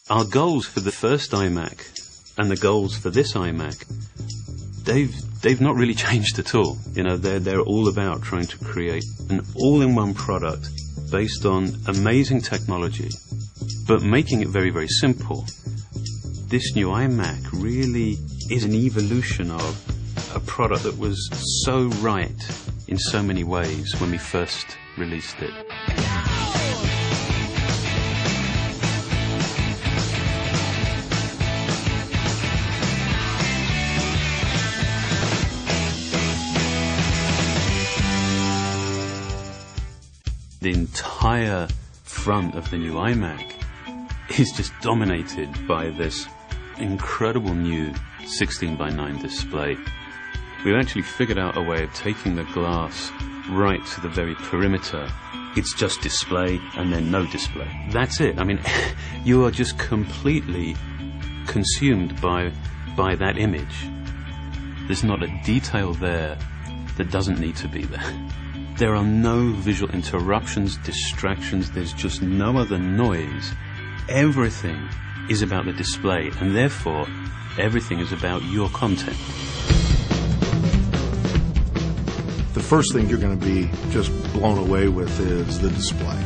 Our goals for the first iMac and the goals for this iMac, they've not really changed at all. You know, they're all about trying to create an all-in-one product based on amazing technology, but making it very, very simple. This new iMac really is an evolution of a product that was so right in so many ways when we first released it. The entire front of the new iMac is just dominated by this incredible new 16:9 display. We've actually figured out a way of taking the glass right to the very perimeter. It's just display and then no display. That's it. I mean, you are just completely consumed by that image. There's not a detail there that doesn't need to be there. There are no visual interruptions, distractions, there's just no other noise. Everything is about the display, and therefore, everything is about your content. The first thing you're going to be just blown away with is the display.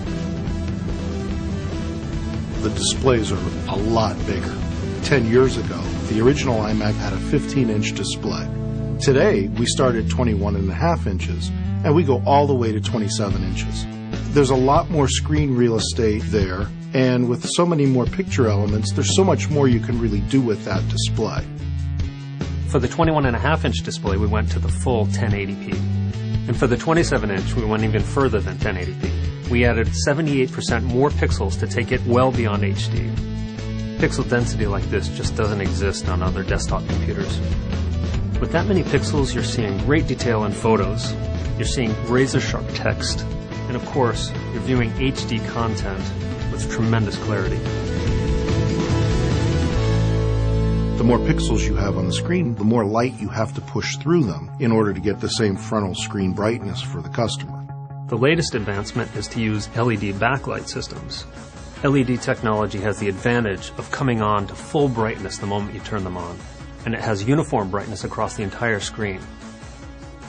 The displays are a lot bigger. 10 years ago, the original iMac had a 15-inch display. Today, we start at 21.5 inches, and we go all the way to 27 inches. There's a lot more screen real estate there, and with so many more picture elements, there's so much more you can really do with that display. For the 21.5-inch display, we went to the full 1080p. And for the 27-inch, we went even further than 1080p. We added 78% more pixels to take it well beyond HD. Pixel density like this just doesn't exist on other desktop computers. With that many pixels, you're seeing great detail in photos. You're seeing razor-sharp text, and of course, you're viewing HD content with tremendous clarity. The more pixels you have on the screen, the more light you have to push through them in order to get the same frontal screen brightness for the customer. The latest advancement is to use LED backlight systems. LED technology has the advantage of coming on to full brightness the moment you turn them on, and it has uniform brightness across the entire screen.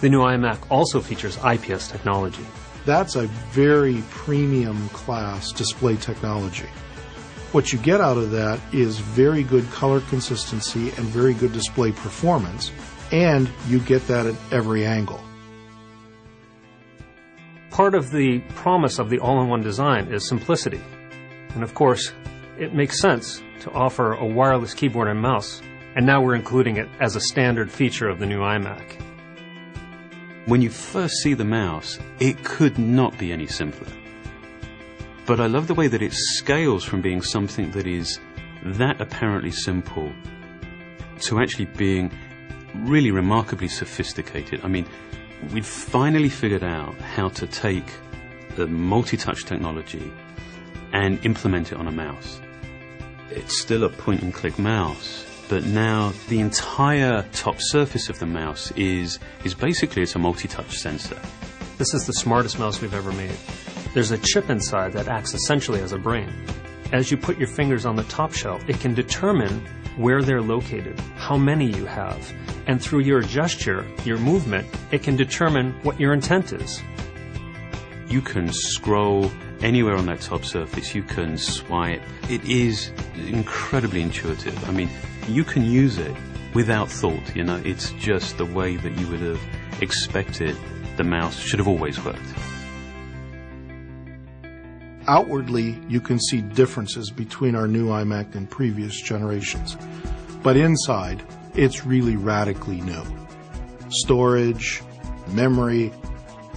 The new iMac also features IPS technology. That's a very premium class display technology. What you get out of that is very good color consistency and very good display performance, and you get that at every angle. Part of the promise of the all-in-one design is simplicity. And of course, it makes sense to offer a wireless keyboard and mouse, and now we're including it as a standard feature of the new iMac. When you first see the mouse, it could not be any simpler. But I love the way that it scales from being something that is that apparently simple to actually being really remarkably sophisticated. I mean, we've finally figured out how to take the multi-touch technology and implement it on a mouse. It's still a point-and-click mouse, but now the entire top surface of the mouse is basically it's a multi-touch sensor. This is the smartest mouse we've ever made. There's a chip inside that acts essentially as a brain. As you put your fingers on the top shelf, it can determine where they're located, how many you have, and through your gesture, your movement, it can determine what your intent is. You can scroll anywhere on that top surface, you can swipe. It is incredibly intuitive. I mean, you can use it without thought, you know, it's just the way that you would have expected the mouse should have always worked. Outwardly, you can see differences between our new iMac and previous generations. But inside, it's really radically new. Storage, memory,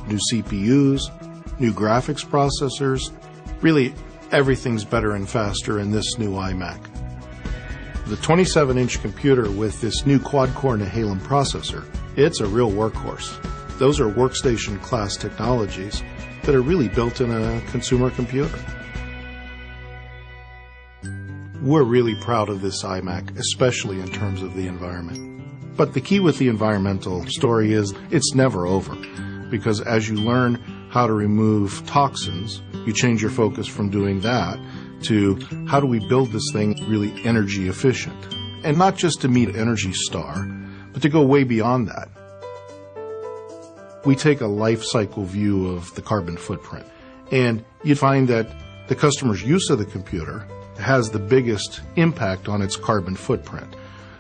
new CPUs, new graphics processors. Really, everything's better and faster in this new iMac. The 27-inch computer with this new quad-core Nehalem processor, it's a real workhorse. Those are workstation-class technologies that are really built in a consumer computer. We're really proud of this iMac, especially in terms of the environment. But the key with the environmental story is it's never over, because as you learn how to remove toxins, you change your focus from doing that to how do we build this thing really energy efficient. And not just to meet Energy Star, but to go way beyond that. We take a life cycle view of the carbon footprint. And you find that the customer's use of the computer has the biggest impact on its carbon footprint.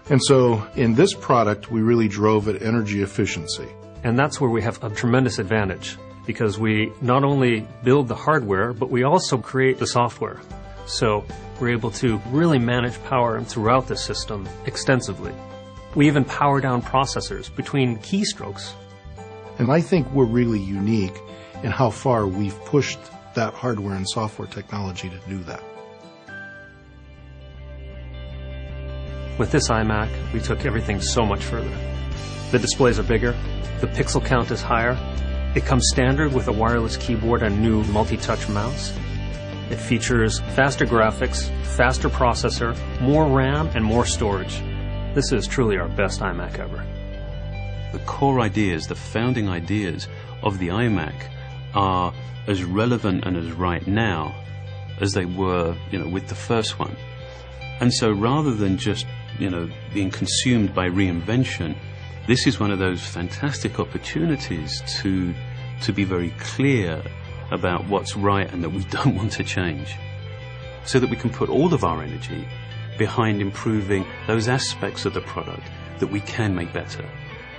And so in this product, we really drove at energy efficiency. And that's where we have a tremendous advantage, because we not only build the hardware, but we also create the software. So we're able to really manage power throughout the system extensively. We even power down processors between keystrokes. And I think we're really unique in how far we've pushed that hardware and software technology to do that. With this iMac, we took everything so much further. The displays are bigger, the pixel count is higher, it comes standard with a wireless keyboard and new multi-touch mouse. It features faster graphics, faster processor, more RAM, and more storage. This is truly our best iMac ever. The core ideas, the founding ideas of the iMac are as relevant and as right now as they were, with the first one. And so rather than just, being consumed by reinvention, this is one of those fantastic opportunities to be very clear about what's right and that we don't want to change, so that we can put all of our energy behind improving those aspects of the product that we can make better.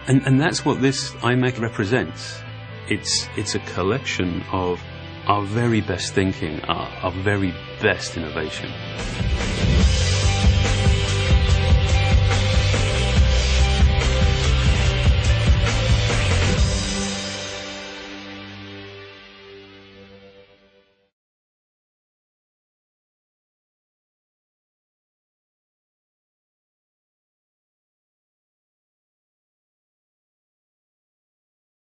And that's what this iMac represents. It's a collection of our very best thinking, our very best innovation.